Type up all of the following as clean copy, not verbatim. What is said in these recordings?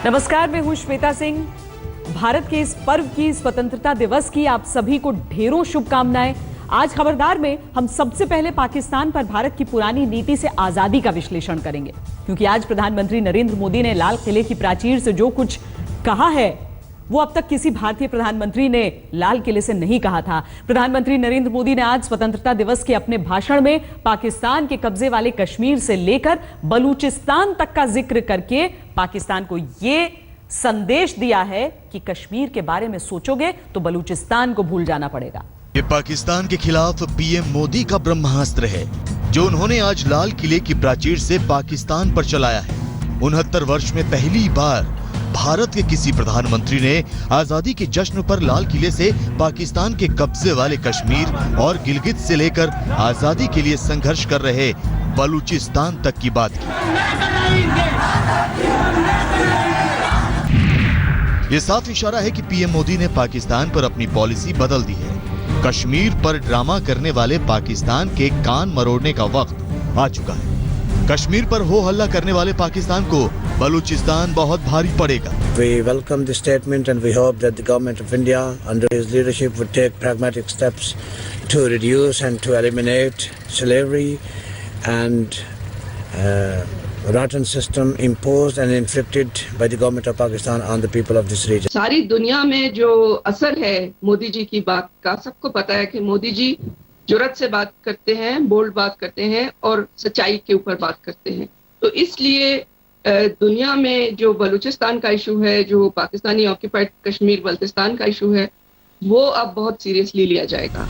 नमस्कार, मैं हूं श्वेता सिंह। भारत के इस पर्व की, स्वतंत्रता दिवस की आप सभी को ढेरों शुभकामनाएं। आज खबरदार में हम सबसे पहले पाकिस्तान पर भारत की पुरानी नीति से आजादी का विश्लेषण करेंगे, क्योंकि आज प्रधानमंत्री नरेंद्र मोदी ने लाल किले की प्राचीर से जो कुछ कहा है वो अब तक किसी भारतीय प्रधानमंत्री ने लाल किले से नहीं कहा था। प्रधानमंत्री नरेंद्र मोदी ने आज स्वतंत्रता दिवस के अपने भाषण में पाकिस्तान के कब्जे वाले कश्मीर से लेकर बलूचिस्तान तक का जिक्र करके पाकिस्तान को यह संदेश दिया है कि कश्मीर के बारे में सोचोगे तो बलूचिस्तान को भूल जाना पड़ेगा। ये पाकिस्तान के खिलाफ पीएम मोदी का ब्रह्मास्त्र है, जो उन्होंने आज लाल किले की प्राचीर से पाकिस्तान पर चलाया है। 69 वर्ष में पहली बार भारत के किसी प्रधानमंत्री ने आजादी के जश्न पर लाल किले से पाकिस्तान के कब्जे वाले कश्मीर और गिलगित से लेकर आजादी के लिए संघर्ष कर रहे बलूचिस्तान तक की बात की। ये साफ इशारा है कि पीएम मोदी ने पाकिस्तान पर अपनी पॉलिसी बदल दी है। कश्मीर पर ड्रामा करने वाले पाकिस्तान के कान मरोड़ने का वक्त आ चुका है। कश्मीर पर हो हल्ला करने वाले पाकिस्तान को बलूचिस्तान बहुत भारी पड़ेगा। We welcome the statement and we hope that the government of India under his leadership would take pragmatic steps to reduce and to eliminate slavery and rotten system imposed and inflicted by the government of Pakistan on the people of this region. सारी दुनिया में जो असर है मोदी जी की बात का, सबको पता है कि मोदी जी जुर्रत से बात करते हैं, बोल्ड बात करते हैं और सच्चाई के ऊपर बात करते हैं। तो इसलिए दुनिया में जो बलूचिस्तान का इशू है, जो पाकिस्तानी ऑक्यूपाइड कश्मीर बल्तिस्तान का इशू है, वो अब बहुत सीरियसली लिया जाएगा।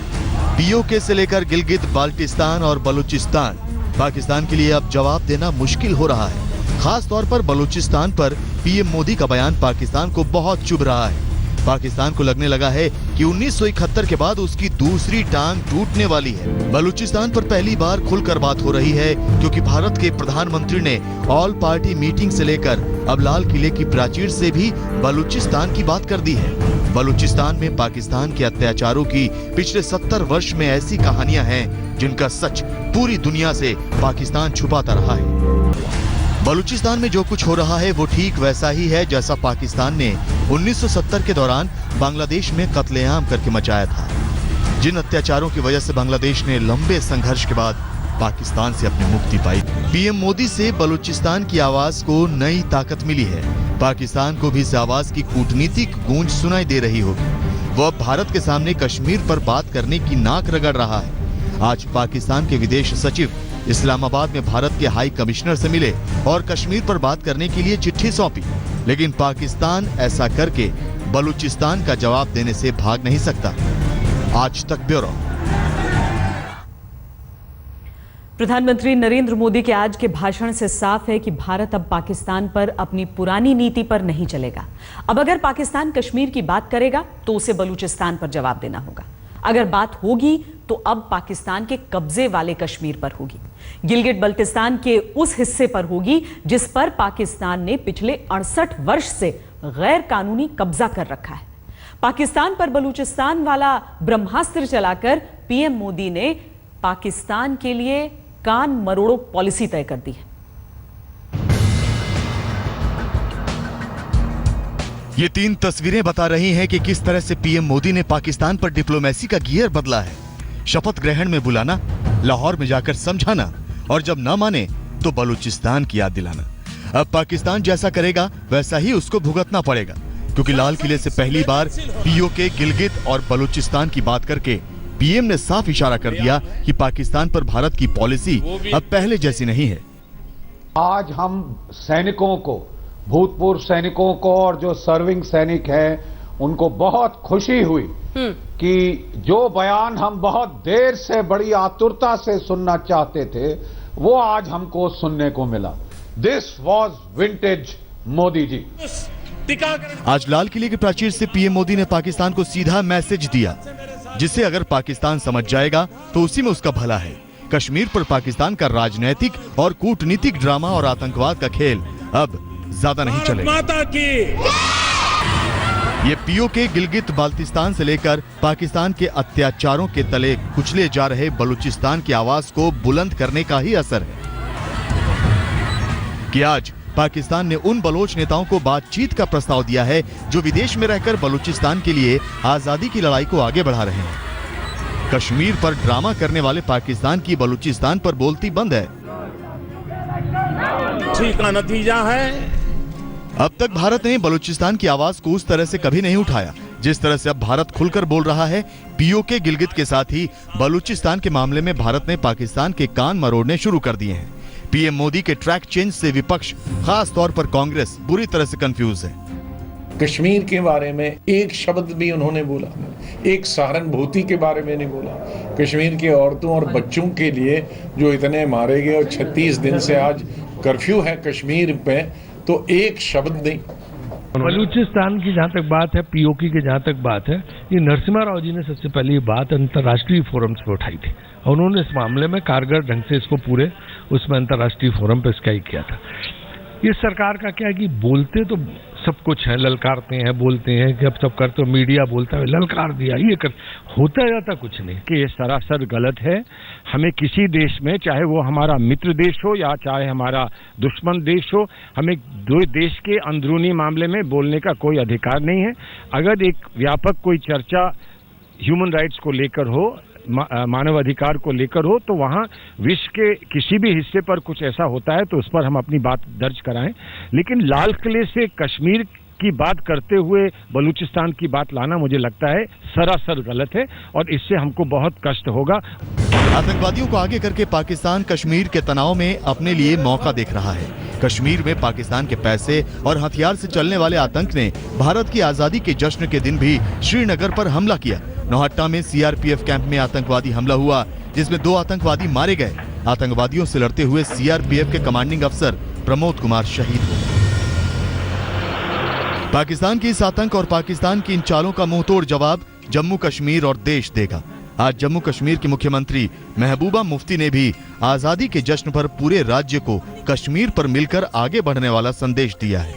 पीओके से लेकर गिलगित बाल्टिस्तान और बलूचिस्तान, पाकिस्तान के लिए अब जवाब देना मुश्किल हो रहा है। खास तौर पर बलूचिस्तान पर पीएम मोदी का बयान पाकिस्तान को बहुत चुभ रहा है। पाकिस्तान को लगने लगा है कि 1971 के बाद उसकी दूसरी टांग टूटने वाली है। बलूचिस्तान पर पहली बार खुलकर बात हो रही है, क्योंकि भारत के प्रधानमंत्री ने ऑल पार्टी मीटिंग से लेकर अब लाल किले की प्राचीर से भी बलूचिस्तान की बात कर दी है। बलूचिस्तान में पाकिस्तान के अत्याचारों की पिछले 70 वर्ष में ऐसी कहानियां हैं जिनका सच पूरी दुनिया से पाकिस्तान छुपाता रहा है। बलूचिस्तान में जो कुछ हो रहा है वो ठीक वैसा ही है जैसा पाकिस्तान ने 1970 के दौरान बांग्लादेश में कत्लेआम करके मचाया था। जिन अत्याचारों की वजह से बांग्लादेश ने लंबे संघर्ष के बाद पाकिस्तान से अपनी मुक्ति पाई। पीएम मोदी से बलूचिस्तान की आवाज को नई ताकत मिली है। पाकिस्तान को भी इस आवाज की कूटनीतिक गूंज सुनाई दे रही होगी। वो अब भारत के सामने कश्मीर पर बात करने की नाक रगड़ रहा है। आज पाकिस्तान के विदेश सचिव इस्लामाबाद में भारत के हाई कमिश्नर से मिले और कश्मीर पर बात करने के लिए चिट्ठी सौंपी, लेकिन पाकिस्तान ऐसा करके बलूचिस्तान का जवाब देने से भाग नहीं सकता। आज तक ब्यूरो। प्रधानमंत्री नरेंद्र मोदी के आज के भाषण से साफ है कि भारत अब पाकिस्तान पर अपनी पुरानी नीति पर नहीं चलेगा। अब अगर पाकिस्तान कश्मीर की बात करेगा तो उसे बलूचिस्तान पर जवाब देना होगा। अगर बात होगी तो अब पाकिस्तान के कब्जे वाले कश्मीर पर होगी, गिलगित बल्तिस्तान के उस हिस्से पर होगी जिस पर पाकिस्तान ने पिछले 68 वर्ष से गैर कानूनी कब्जा कर रखा है। पाकिस्तान पर बलूचिस्तान वाला ब्रह्मास्त्र चलाकर पीएम मोदी ने पाकिस्तान के लिए कान मरोड़ो पॉलिसी तय कर दी है। ये 3 तस्वीरें बता रही हैं कि किस तरह से पीएम मोदी ने पाकिस्तान पर डिप्लोमेसी का गियर बदला है। शपथ ग्रहण में बुलाना, लाहौर में जाकर समझाना और जब न माने तो बलूचिस्तान की याद दिलाना। अब पाकिस्तान जैसा करेगा वैसा ही उसको भुगतना पड़ेगा, क्योंकि लाल किले से पहली बार पीओके, गिलगित और बलूचिस्तान की बात करके पीएम ने साफ इशारा कर दिया कि पाकिस्तान पर भारत की पॉलिसी अब पहले जैसी नहीं है। आज हम सैनिकों को, भूतपूर्व सैनिकों को और जो सर्विंग सैनिक हैं उनको बहुत खुशी हुई कि जो बयान हम बहुत देर से बड़ी आतुरता से सुनना चाहते थे वो आज हमको सुनने को मिला। This was vintage Modi ji. आज लाल किले की प्राचीर से पीएम मोदी ने पाकिस्तान को सीधा मैसेज दिया, जिसे अगर पाकिस्तान समझ जाएगा तो उसी में उसका भला है। कश्मीर पर पाकिस्तान का राजनीतिक और कूटनीतिक ड्रामा और आतंकवाद का खेल अब ज्यादा नहीं चलेगा। ये पीओके, गिलगित बाल्तिस्तान से लेकर पाकिस्तान के अत्याचारों के तले कुचले जा रहे बलूचिस्तान की आवाज को बुलंद करने का ही असर है कि आज पाकिस्तान ने उन बलोच नेताओं को बातचीत का प्रस्ताव दिया है जो विदेश में रहकर बलूचिस्तान के लिए आजादी की लड़ाई को आगे बढ़ा रहे हैं। कश्मीर पर ड्रामा करने वाले पाकिस्तान की बलूचिस्तान पर बोलती बंद है। का नतीजा है। अब तक भारत ने बलूचिस्तान की आवाज को उस तरह से कभी नहीं उठाया जिस तरह से अब भारत खुलकर बोल रहा है। पीओके गिलगित के साथ ही बलूचिस्तान के मामले में भारत ने पाकिस्तान के कान मरोड़ने शुरू कर दिए हैं। पीएम मोदी के ट्रैक चेंज से विपक्ष, खास तौर पर कांग्रेस, बुरी तरह से कंफ्यूज है। कश्मीर के बारे में एक शब्द भी उन्होंने बोला, एक सहानुभूति के बारे में नहीं बोला। कश्मीर के औरतों और बच्चों के लिए जो इतने मारे गए और 36 दिन से आज कर्फ्यू है कश्मीर पे, तो एक शब्द नहीं। बलूचिस्तान की जहाँ तक बात है, पीओके की जहाँ तक बात है, ये नरसिम्हा राव जी ने सबसे पहले ये बात अंतर्राष्ट्रीय फोरम्स पे उठाई थी और उन्होंने इस मामले में कारगर ढंग से इसको पूरे उसमें अंतर्राष्ट्रीय फोरम पे इसका ही किया था। ये सरकार का क्या है कि बोलते तो सब कुछ है, ललकारते हैं, बोलते हैं कि अब सब करते, मीडिया बोलता है ललकार दिया, ये कर, होता जाता कुछ नहीं कि ये सरासर गलत है। हमें किसी देश में, चाहे वो हमारा मित्र देश हो या चाहे हमारा दुश्मन देश हो, हमें दो देश के अंदरूनी मामले में बोलने का कोई अधिकार नहीं है। अगर एक व्यापक कोई चर्चा ह्यूमन राइट्स को लेकर हो, मानव अधिकार को लेकर हो, तो वहाँ विश्व के किसी भी हिस्से पर कुछ ऐसा होता है तो उस पर हम अपनी बात दर्ज कराएं। लेकिन लाल किले से कश्मीर की बात करते हुए बलूचिस्तान की बात लाना मुझे लगता है सरासर गलत है और इससे हमको बहुत कष्ट होगा। आतंकवादियों को आगे करके पाकिस्तान कश्मीर के तनाव में अपने लिए मौका देख रहा है। कश्मीर में पाकिस्तान के पैसे और हथियार से चलने वाले आतंक ने भारत की आजादी के जश्न के दिन भी श्रीनगर पर हमला किया। नौहट्टा में सीआरपीएफ कैंप में आतंकवादी हमला हुआ जिसमें 2 आतंकवादी मारे गए। आतंकवादियों से लड़ते हुए सीआरपीएफ के कमांडिंग अफसर प्रमोद कुमार शहीद हुए। पाकिस्तान की इस आतंक और पाकिस्तान की इन चालों का मुंहतोड़ जवाब जम्मू कश्मीर और देश देगा। आज जम्मू कश्मीर की मुख्यमंत्री महबूबा मुफ्ती ने भी आजादी के जश्न पर पूरे राज्य को कश्मीर पर मिलकर आगे बढ़ने वाला संदेश दिया है।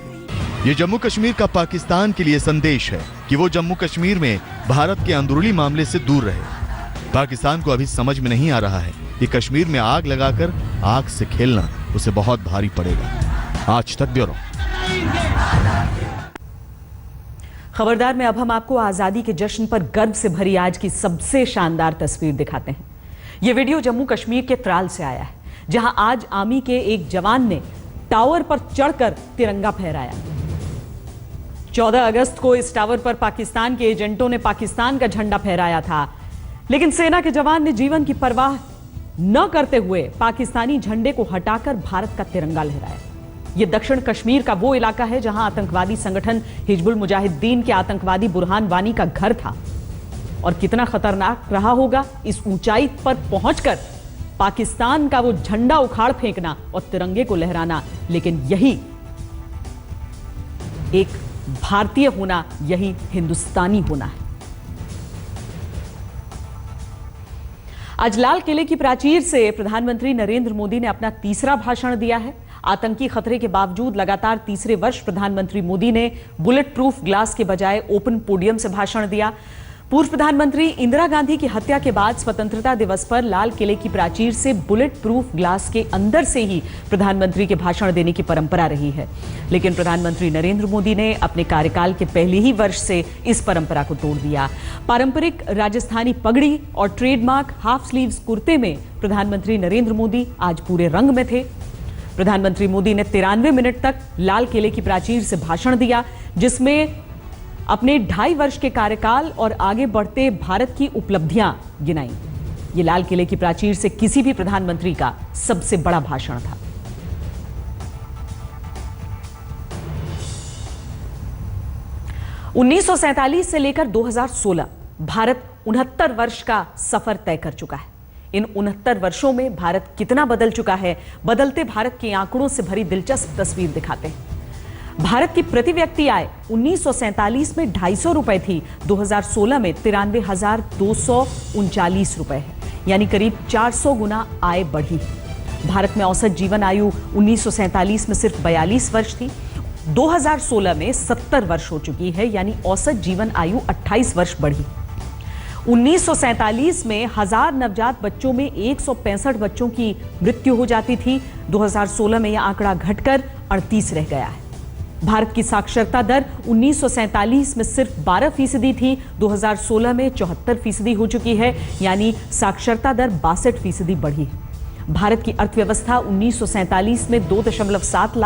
ये जम्मू कश्मीर का पाकिस्तान के लिए संदेश है कि वो जम्मू कश्मीर में भारत के अंदरूनी मामले से दूर रहे। पाकिस्तान को अभी समझ में नहीं आ रहा है कि कश्मीर में आग लगाकर आग से खेलना उसे बहुत भारी पड़ेगा। आज तक ब्यूरो। खबरदार में अब हम आपको आजादी के जश्न पर गर्व से भरी आज की सबसे शानदार तस्वीर दिखाते हैं। ये वीडियो जम्मू कश्मीर के त्राल से आया है, जहां आज आर्मी के एक जवान ने टावर पर चढ़कर तिरंगा फहराया। 14 अगस्त को इस टावर पर पाकिस्तान के एजेंटों ने पाकिस्तान का झंडा फहराया था, लेकिन सेना के जवान ने जीवन की परवाह न करते हुए पाकिस्तानी झंडे को हटाकर भारत का तिरंगा लहराया। यह दक्षिण कश्मीर का वो इलाका है जहां आतंकवादी संगठन हिजबुल मुजाहिदीन के आतंकवादी बुरहान वानी का घर था। और कितना खतरनाक रहा होगा इस ऊंचाई पर पहुंचकर पाकिस्तान का वो झंडा उखाड़ फेंकना और तिरंगे को लहराना। लेकिन यही एक भारतीय होना, यही हिंदुस्तानी होना है। आज लाल किले की प्राचीर से प्रधानमंत्री नरेंद्र मोदी ने अपना तीसरा भाषण दिया है। आतंकी खतरे के बावजूद लगातार तीसरे वर्ष प्रधानमंत्री मोदी ने बुलेट प्रूफ ग्लास के बजाय ओपन पोडियम से भाषण दिया। पूर्व प्रधानमंत्री इंदिरा गांधी की हत्या के बाद स्वतंत्रता दिवस पर लाल किले की प्राचीर से बुलेट प्रूफ ग्लास के अंदर से ही प्रधानमंत्री के भाषण देने की परंपरा रही है। लेकिन प्रधानमंत्री नरेंद्र मोदी ने अपने कार्यकाल के पहले ही वर्ष से इस परंपरा को तोड़ दिया। पारंपरिक राजस्थानी पगड़ी और ट्रेडमार्क हाफ स्लीव्स कुर्ते में प्रधानमंत्री नरेंद्र मोदी आज पूरे रंग में थे। प्रधानमंत्री मोदी ने 93 मिनट तक लाल किले की प्राचीर से भाषण दिया, जिसमें अपने 2.5 वर्ष के कार्यकाल और आगे बढ़ते भारत की उपलब्धियां गिनाई। ये लाल किले की प्राचीर से किसी भी प्रधानमंत्री का सबसे बड़ा भाषण था। उन्नीस से लेकर 2016 भारत 69 वर्ष का सफर तय कर चुका है। इन 69 वर्षों में भारत कितना बदल चुका है, बदलते भारत के आंकड़ों से भरी दिलचस्प तस्वीर दिखाते हैं। भारत की प्रति व्यक्ति आय 1947 में 250 रुपए थी, 2016 में 93,239 रुपए है, यानी करीब 400 गुना आय बढ़ी। भारत में औसत जीवन आयु 1947 में सिर्फ 42 वर्ष थी, 2016 में 70 वर्ष हो चुकी है, यानी औसत जीवन आयु 28 वर्ष बढ़ी। 1947 में 1000 नवजात बच्चों में 165 बच्चों की मृत्यु हो जाती थी। 2016 में यह आंकड़ा घटकर 38 रह गया है। भारत की साक्षरता दर 1947 में सिर्फ 12% थी, 2016 में 74% हो चुकी है, यानी साक्षरता दर 62% बढ़ी है। भारत की अर्थव्यवस्था 1947 में 2.7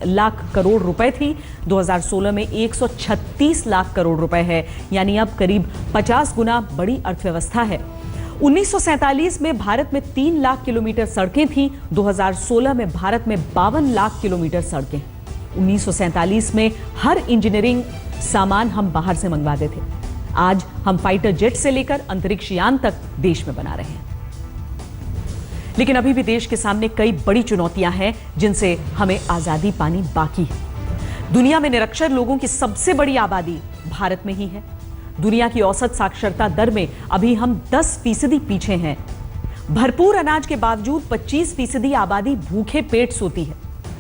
लाख करोड़ रुपए थी, 2016 में 136 लाख करोड़ रुपए है, यानी अब करीब 50 गुना बड़ी अर्थव्यवस्था है। 1947 में भारत में 3 लाख किलोमीटर सड़कें थीं, 2016 में भारत में 52 लाख किलोमीटर सड़कें। 1947 में हर इंजीनियरिंग सामान हम बाहर से मंगवाते थे, आज हम फाइटर जेट से लेकर अंतरिक्ष यान तक देश में बना रहे हैं। लेकिन अभी भी देश के सामने कई बड़ी चुनौतियां हैं जिनसे हमें आजादी पानी बाकी है। दुनिया में निरक्षर लोगों की सबसे बड़ी आबादी भारत में ही है। दुनिया की औसत साक्षरता दर में अभी हम 10% पीछे हैं। भरपूर अनाज के बावजूद 25% आबादी भूखे पेट सोती है।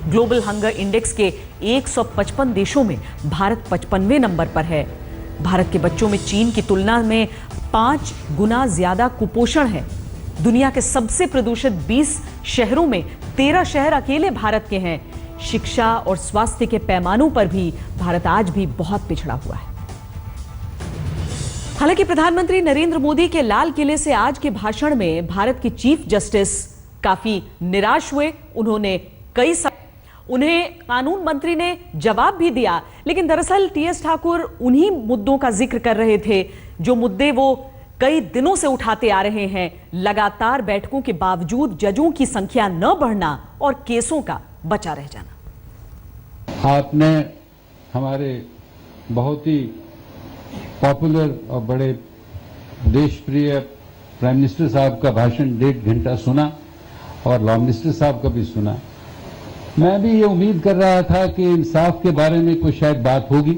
ग्लोबल हंगर इंडेक्स के 155 देशों में भारत 55वें नंबर पर है। भारत के बच्चों में चीन की तुलना में 5 गुना ज्यादा कुपोषण है। दुनिया के सबसे प्रदूषित 20 शहरों में 13 शहर अकेले भारत के हैं। शिक्षा और स्वास्थ्य के पैमानों पर भी भारत आज भी बहुत पिछड़ा हुआ है। हालांकि प्रधानमंत्री नरेंद्र मोदी के लाल किले से आज के भाषण में भारत के चीफ जस्टिस काफी निराश हुए। उन्हें कानून मंत्री ने जवाब भी दिया, लेकिन दरअसल टीएस ठाकुर उन्हीं मुद्दों का जिक्र कर रहे थे जो मुद्दे वो कई दिनों से उठाते आ रहे हैं। लगातार बैठकों के बावजूद जजों की संख्या न बढ़ना और केसों का बचा रह जाना। आपने हमारे बहुत ही पॉपुलर और बड़े देशप्रिय प्राइम मिनिस्टर साहब का भाषण 1.5 घंटा सुना और लॉ मिनिस्टर साहब का भी सुना। मैं भी ये उम्मीद कर रहा था कि इंसाफ के बारे में कोई शायद बात होगी,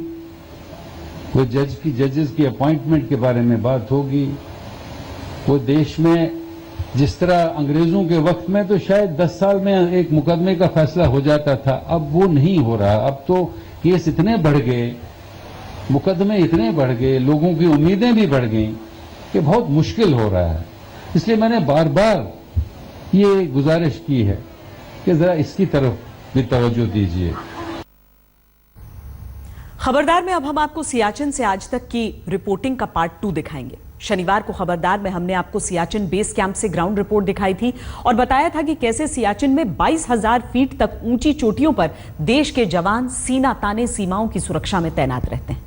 वो जजेस की अपॉइंटमेंट के बारे में बात होगी। वो देश में जिस तरह अंग्रेजों के वक्त में तो शायद 10 साल में एक मुकदमे का फैसला हो जाता था, अब वो नहीं हो रहा। अब तो केस इतने बढ़ गए, मुकदमे इतने बढ़ गए, लोगों की उम्मीदें भी बढ़ गई कि बहुत मुश्किल हो रहा है। इसलिए मैंने बार बार ये गुजारिश की है कि जरा इसकी तरफ भी तवज्जो दीजिए। खबरदार में अब हम आपको सियाचिन से आज तक की रिपोर्टिंग का पार्ट 2 दिखाएंगे। शनिवार को खबरदार में हमने आपको सियाचिन बेस कैंप से ग्राउंड रिपोर्ट दिखाई थी और बताया था कि कैसे सियाचिन में 22,000 फीट तक ऊंची चोटियों पर देश के जवान सीना ताने सीमाओं की सुरक्षा में तैनात रहते हैं।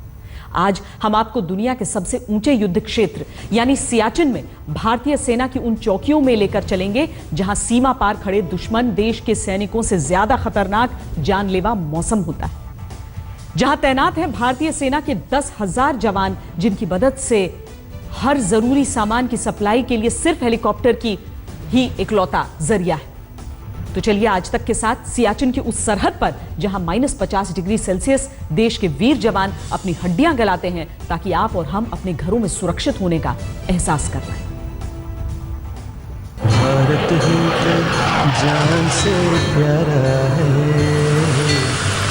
आज हम आपको दुनिया के सबसे ऊंचे युद्ध क्षेत्र यानी सियाचिन में भारतीय सेना की उन चौकियों में लेकर चलेंगे जहां सीमा पार खड़े दुश्मन देश के सैनिकों से ज्यादा खतरनाक जानलेवा मौसम होता है, जहां तैनात है भारतीय सेना के 10,000 जवान, जिनकी मदद से हर जरूरी सामान की सप्लाई के लिए सिर्फ हेलीकॉप्टर की ही इकलौता जरिया है। तो चलिए आज तक के साथ सियाचिन की उस सरहद पर जहां -50 डिग्री सेल्सियस देश के वीर जवान अपनी हड्डियां गलाते हैं ताकि आप और हम अपने घरों में सुरक्षित होने का एहसास कर पाएं। भारत जान से प्यारा है,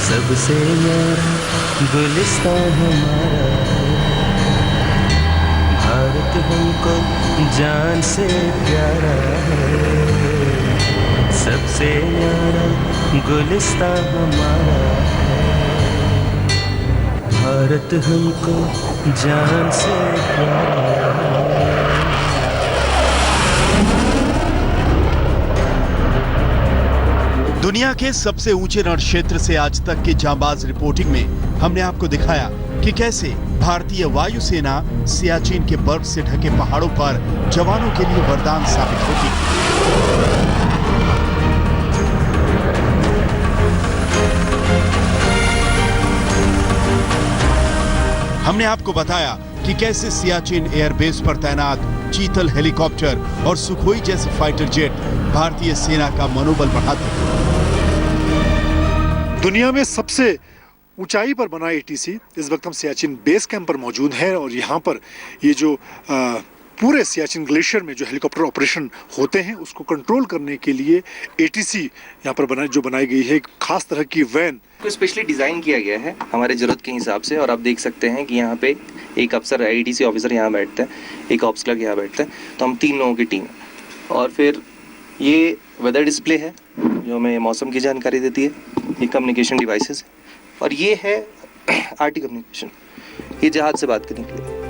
सबसे न्यारा गुलिस्तान हमारा है। भारत हमको जान से प्यारा है, सबसे न्यारा गुलिस्तान हमारा है। भारत हमको जान से प्यारा है। दुनिया के सबसे ऊंचे रण क्षेत्र से आज तक की जांबाज रिपोर्टिंग में हमने आपको दिखाया कि कैसे भारतीय वायुसेना सियाचिन के बर्फ से ढके पहाड़ों पर जवानों के लिए वरदान साबित होती है। हमने आपको बताया कि कैसे सियाचिन एयरबेस पर तैनात चीतल हेलीकॉप्टर और सुखोई जैसे फाइटर जेट भारतीय सेना का मनोबल बढ़ाते हैं। दुनिया में सबसे ऊंचाई पर बना एटीसी इस वक्त हम सियाचिन बेस कैंप पर मौजूद हैं और यहाँ पर ये जो पूरे सियाचिन ग्लेशियर में जो हेलीकॉप्टर ऑपरेशन होते हैं उसको कंट्रोल करने के लिए एटीसी यहाँ पर बनाई गई है। एक खास तरह की वैन को स्पेशली डिज़ाइन किया गया है हमारे ज़रूरत के हिसाब से। और आप देख सकते हैं कि यहाँ पे एक अफसर एटीसी ऑफिसर यहाँ बैठते हैं, एक ऑप्स क्लर्क यहाँ बैठते हैं, तो हम 3 लोगों की टीम है। और फिर ये वेदर डिस्प्ले है जो हमें मौसम की जानकारी देती है। ये कम्युनिकेशन डिवाइसेस है और ये है आरटी कम्युनिकेशन, ये जहाज से बात करने के लिए।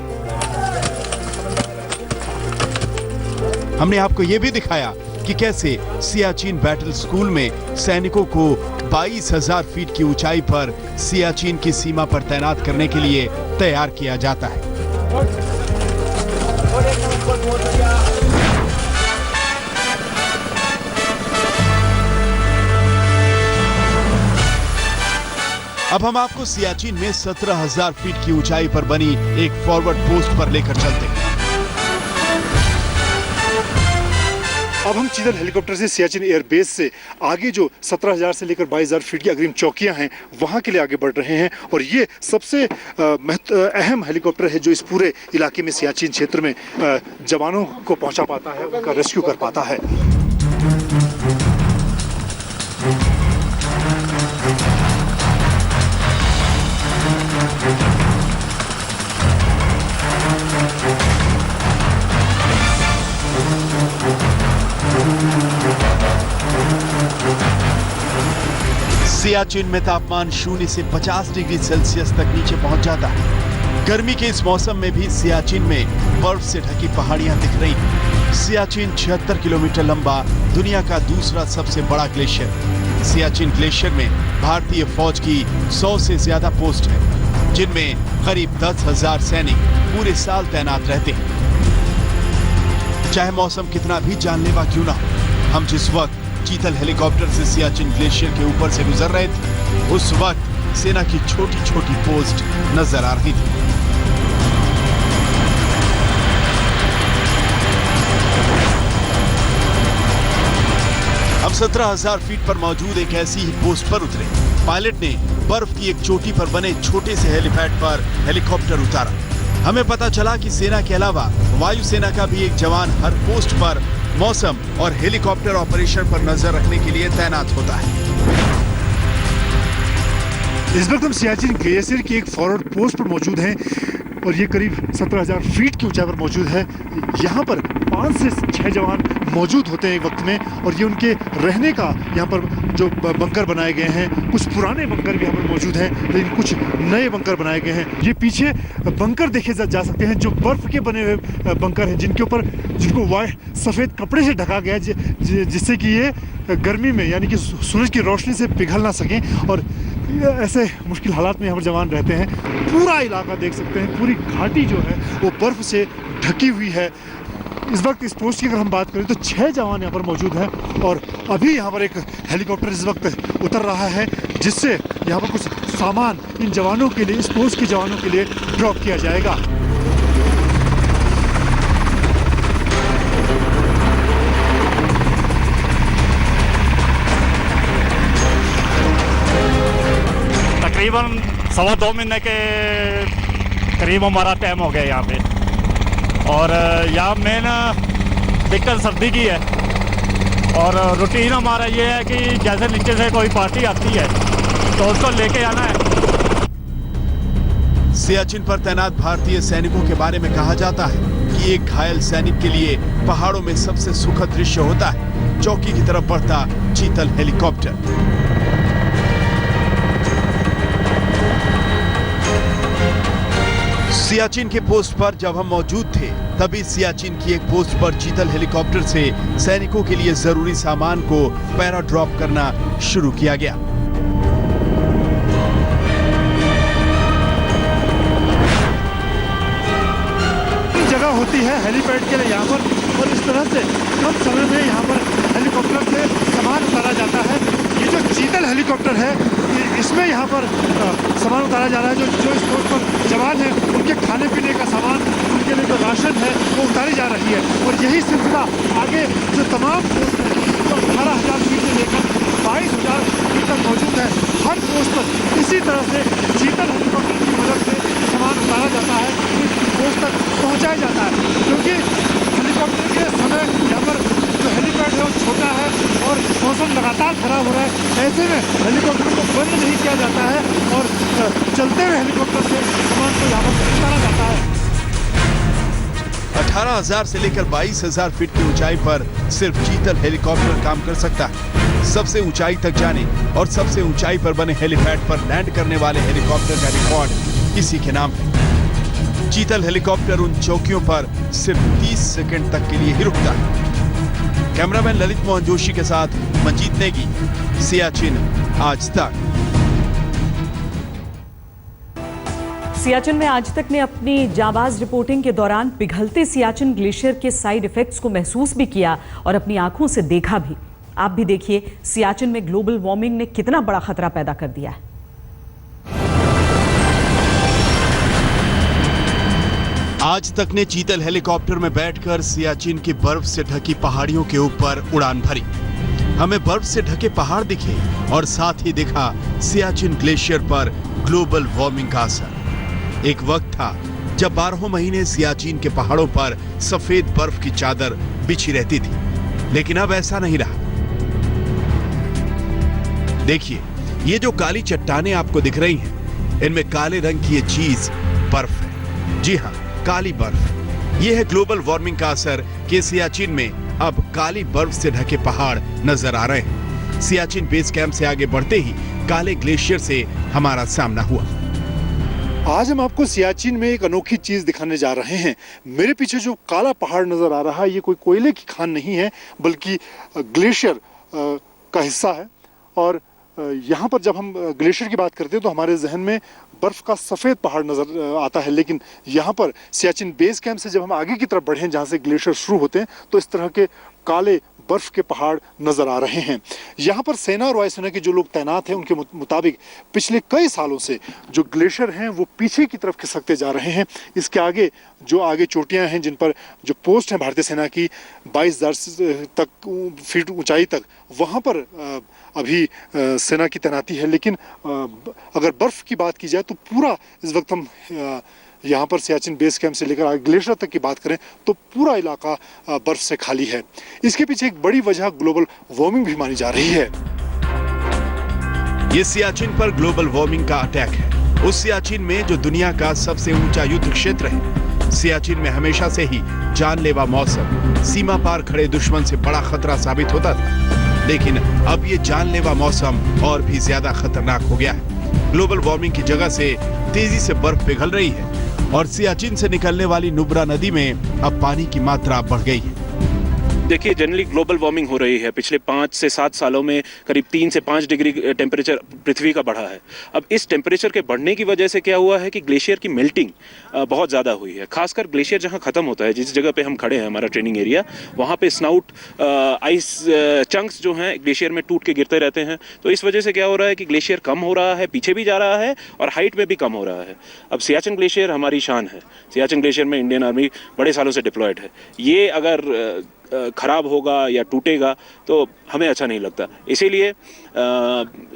हमने आपको ये भी दिखाया कि कैसे सियाचिन बैटल स्कूल में सैनिकों को 22,000 फीट की ऊंचाई पर सियाचिन की सीमा पर तैनात करने के लिए तैयार किया जाता है। अब हम आपको सियाचिन में 17,000 फीट की ऊंचाई पर बनी एक फॉरवर्ड पोस्ट पर लेकर चलते हैं। अब हम चीतल हेलीकॉप्टर से सियाचिन एयरबेस से आगे जो 17,000 से लेकर 22,000 फीट की अग्रिम चौकियां हैं वहां के लिए आगे बढ़ रहे हैं और ये सबसे अहम हेलीकॉप्टर है जो इस पूरे इलाके में सियाचिन क्षेत्र में जवानों को पहुंचा पाता है, उनका रेस्क्यू कर पाता है। सियाचिन में तापमान 0 से 50 डिग्री सेल्सियस तक नीचे पहुंच जाता है। गर्मी के इस मौसम में भी सियाचिन में बर्फ से ढकी पहाड़ियां दिख रही हैं। सियाचिन 76 किलोमीटर लंबा दुनिया का दूसरा सबसे बड़ा ग्लेशियर। सियाचिन ग्लेशियर में भारतीय फौज की 100 से ज्यादा पोस्ट है, जिनमें करीब 10,000 सैनिक पूरे साल तैनात रहते हैं। चाहे मौसम कितना भी जानलेवा क्यों ना हो, हम जिस वक्त चीतल हेलीकॉप्टर से सियाचिन ग्लेशियर के ऊपर से गुजर रहे थे, उस वक्त सेना की छोटी छोटी पोस्ट नजर आ रही थी। हम 17,000 फीट पर मौजूद एक ऐसी ही पोस्ट पर उतरे। पायलट ने बर्फ की एक चोटी पर बने छोटे से हेलीपैड पर हेलीकॉप्टर उतारा। हमें पता चला कि सेना के अलावा वायुसेना का भी एक जवान हर पोस्ट पर मौसम और हेलीकॉप्टर ऑपरेशन पर नजर रखने के लिए तैनात होता है। इस वक्त हम सियाचिन ग्लेशियर की एक फॉरवर्ड पोस्ट पर मौजूद हैं और ये करीब 17,000 फीट की ऊंचाई पर मौजूद है। यहाँ पर 5 से 6 जवान मौजूद होते हैं एक वक्त में और ये उनके रहने का यहाँ पर जो बंकर बनाए गए हैं, कुछ पुराने बंकर भी यहाँ पर मौजूद हैं, लेकिन कुछ नए बंकर बनाए गए हैं। ये पीछे बंकर देखे जा सकते हैं जो बर्फ के बने हुए बंकर हैं, जिनको सफ़ेद कपड़े से ढका गया है, जिससे कि ये गर्मी में यानी कि सूरज की रोशनी से पिघल ना सकें और ऐसे मुश्किल हालात में यहाँ पर जवान रहते हैं। पूरा इलाका देख सकते हैं, पूरी घाटी जो है वो बर्फ से ढकी हुई है। इस वक्त इस पोस्ट की अगर हम बात करें तो 6 जवान यहाँ पर मौजूद हैं और अभी यहाँ पर एक हेलीकॉप्टर इस वक्त उतर रहा है, जिससे यहाँ पर कुछ सामान इन जवानों के लिए, इस पोस्ट के जवानों के लिए ड्रॉप किया जाएगा। तकरीबन 2.25 महीने के करीब हमारा टाइम हो गया यहाँ पे और यहाँ मेन दिक्कत सर्दी की है और रूटीन हमारा ये है कि जैसे नीचे से कोई पार्टी आती है तो उसको लेके आना है। सियाचिन पर तैनात भारतीय सैनिकों के बारे में कहा जाता है कि एक घायल सैनिक के लिए पहाड़ों में सबसे सुखद दृश्य होता है चौकी की तरफ बढ़ता चीतल हेलीकॉप्टर। सियाचिन के पोस्ट पर जब हम मौजूद थे तभी सियाचिन की एक पोस्ट पर चीतल हेलीकॉप्टर से सैनिकों के लिए जरूरी सामान को पैरा ड्रॉप करना शुरू किया गया। जगह होती है हेलीपैड के लिए यहाँ पर और इस तरह से कम समय में यहाँ पर हेलीकॉप्टर से सामान उतारा जाता है। ये जो चीतल हेलीकॉप्टर है इसमें यहाँ पर सामान उतारा जा रहा है। जो इस पोस्ट पर जवान हैं उनके खाने पीने का सामान, उनके लिए जो राशन है वो उतारी जा रही है और यही सिलसिला आगे जो तमाम पोस्ट है जो 18,000 फीट से लेकर 22,000 फीट तक मौजूद है, हर पोस्ट पर इसी तरह से चीतल हेलीकॉप्टर की मदद से सामान उतारा जाता है, पोस्ट तक पहुँचाया जाता है। क्योंकि हेलीकॉप्टर के समय यहाँ पर जो हेलीपैड है वो छोटा है और मौसम लगातार खराब हो रहा है, ऐसे में हेलीकॉप्टर को बंद नहीं किया जाता है और चलते हुए हेलीकॉप्टर से सामान को यहाँ पर उतारा जाता है। 18,000 से लेकर 22,000 फीट की ऊंचाई पर सिर्फ चीतल हेलीकॉप्टर काम कर सकता है। सबसे ऊंचाई तक जाने और सबसे ऊंचाई पर बने हेलीपैड पर लैंड करने वाले हेलीकॉप्टर का रिकॉर्ड इसी के नाम है। चीतल हेलीकॉप्टर उन चौकियों पर सिर्फ 30 सेकंड तक के लिए ही रुकता है। कैमरामैन ललित मोहन जोशी के साथ मंजीत नेगी, सियाचिन आज तक। सियाचिन में आज तक ने अपनी जाबाज रिपोर्टिंग के दौरान पिघलते सियाचिन ग्लेशियर के साइड इफेक्ट्स को महसूस भी किया और अपनी आंखों से देखा भी। आप भी देखिए सियाचिन में ग्लोबल वार्मिंग ने कितना बड़ा खतरा पैदा कर दिया है। आज तक ने चीतल हेलीकॉप्टर में बैठकर सियाचिन की बर्फ से ढकी पहाड़ियों के ऊपर उड़ान भरी। हमें बर्फ से ढके पहाड़ दिखे और साथ ही दिखा सियाचिन ग्लेशियर पर ग्लोबल वार्मिंग का असर। एक वक्त था जब 12 महीने सियाचिन के पहाड़ों पर सफेद बर्फ की चादर बिछी रहती थी, लेकिन अब ऐसा नहीं रहा। देखिए, ये जो काली चट्टानें आपको दिख रही हैं, इनमें काले रंग की ये चीज बर्फ है। जी हां, काली बर्फ। ये है ग्लोबल वार्मिंग का असर कि सियाचिन में अब काली बर्फ से ढके पहाड़ नजर आ रहे हैं। सियाचिन बेस कैंप से आगे बढ़ते ही काले ग्लेशियर से हमारा सामना हुआ। आज हम आपको सियाचिन में एक अनोखी चीज दिखाने जा रहे हैं। मेरे पीछे जो काला पहाड़ नजर आ रहा है, ये कोई कोयले की खान नहीं है, बल्कि ग्लेशियर का हिस्सा है। और यहाँ पर जब हम ग्लेशियर की बात करते हैं तो हमारे जहन में बर्फ का सफेद पहाड़ नजर आता है, लेकिन यहाँ पर सियाचिन बेस कैंप से जब हम आगे की तरफ बढ़े, जहाँ से ग्लेशियर शुरू होते हैं, तो इस तरह के काले बर्फ के पहाड़ नजर आ रहे हैं। यहाँ पर सेना और वायुसेना के जो लोग तैनात हैं, उनके मुताबिक पिछले कई सालों से जो ग्लेशियर हैं वो पीछे की तरफ खिसकते जा रहे हैं। इसके आगे जो आगे चोटियाँ हैं, जिन पर जो पोस्ट हैं भारतीय सेना की 22,000 फीट ऊंचाई तक, वहाँ पर अभी सेना की तैनाती है। लेकिन अगर बर्फ की बात की जाए तो पूरा इस वक्त हम यहाँ पर सियाचिन बेस कैंप से लेकर ग्लेशियर तक की बात करें तो पूरा इलाका बर्फ से खाली है। इसके पीछे एक बड़ी वजह ग्लोबल वार्मिंग भी मानी जा रही है। ये सियाचिन पर ग्लोबल वार्मिंग का अटैक है। उस सियाचिन में जो दुनिया का सबसे ऊंचा युद्ध क्षेत्र है। सियाचिन में हमेशा से ही जानलेवा मौसम सीमा पार खड़े दुश्मन से बड़ा खतरा साबित होता था, लेकिन अब ये जानलेवा मौसम और भी ज्यादा खतरनाक हो गया है। ग्लोबल वार्मिंग की जगह से तेजी से बर्फ पिघल रही है और सियाचिन से निकलने वाली नुब्रा नदी में अब पानी की मात्रा बढ़ गई है। देखिए, जनरली ग्लोबल वार्मिंग हो रही है। पिछले 5 से 7 सालों में करीब 3 से 5 डिग्री टेम्परेचर पृथ्वी का बढ़ा है। अब इस टेम्परेचर के बढ़ने की वजह से क्या हुआ है कि ग्लेशियर की मेल्टिंग बहुत ज़्यादा हुई है। खासकर ग्लेशियर जहां ख़त्म होता है, जिस जगह पे हम खड़े हैं, हमारा ट्रेनिंग एरिया, वहाँ पे स्नाउट आइस चंक्स जो हैं ग्लेशियर में टूट के गिरते रहते हैं। तो इस वजह से क्या हो रहा है कि ग्लेशियर कम हो रहा है, पीछे भी जा रहा है और हाइट में भी कम हो रहा है। अब सियाचिन ग्लेशियर हमारी शान है। सियाचिन ग्लेशियर में इंडियन आर्मी बड़े सालों से डिप्लॉयड है। ये अगर खराब होगा या टूटेगा तो हमें अच्छा नहीं लगता। इसीलिए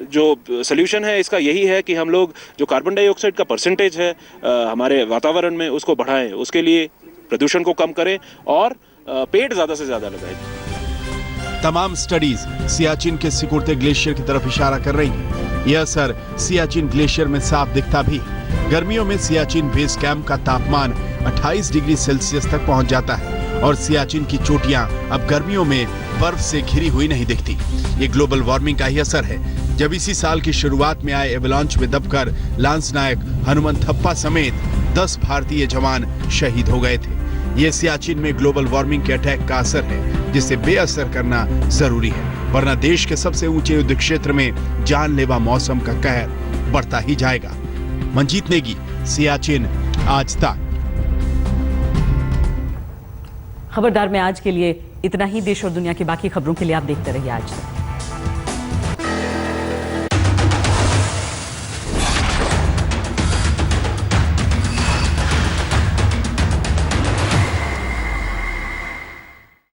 जो सल्यूशन है इसका यही है कि हम लोग जो कार्बन डाइऑक्साइड का परसेंटेज है हमारे वातावरण में, उसको बढ़ाएं। उसके लिए प्रदूषण को कम करें और पेड़ ज़्यादा से ज़्यादा लगाएं। तमाम स्टडीज सियाचिन के सिकुड़ते ग्लेशियर की तरफ इशारा कर रही हैं। यह असर सियाचिन ग्लेशियर में साफ दिखता भी है। गर्मियों में सियाचिन बेस कैंप का तापमान 28 डिग्री सेल्सियस तक पहुंच जाता है और सियाचिन की चोटियां अब गर्मियों में बर्फ से घिरी हुई नहीं दिखती। ये ग्लोबल वार्मिंग का ही असर है। जब इसी साल की शुरुआत में आए एवलांच में दबकर लांस नायक हनुमंत थप्पा समेत 10 भारतीय जवान शहीद हो गए थे। ये सियाचिन में ग्लोबल वार्मिंग के अटैक का असर है, जिसे बेअसर करना जरूरी है, वरना देश के सबसे ऊंचे युद्ध क्षेत्र में जानलेवा मौसम का कहर बढ़ता ही जाएगा। मंजीत नेगी, सियाचिन आज तक। खबरदार में आज के लिए इतना ही। देश और दुनिया की बाकी खबरों के लिए आप देखते रहिए आज तक।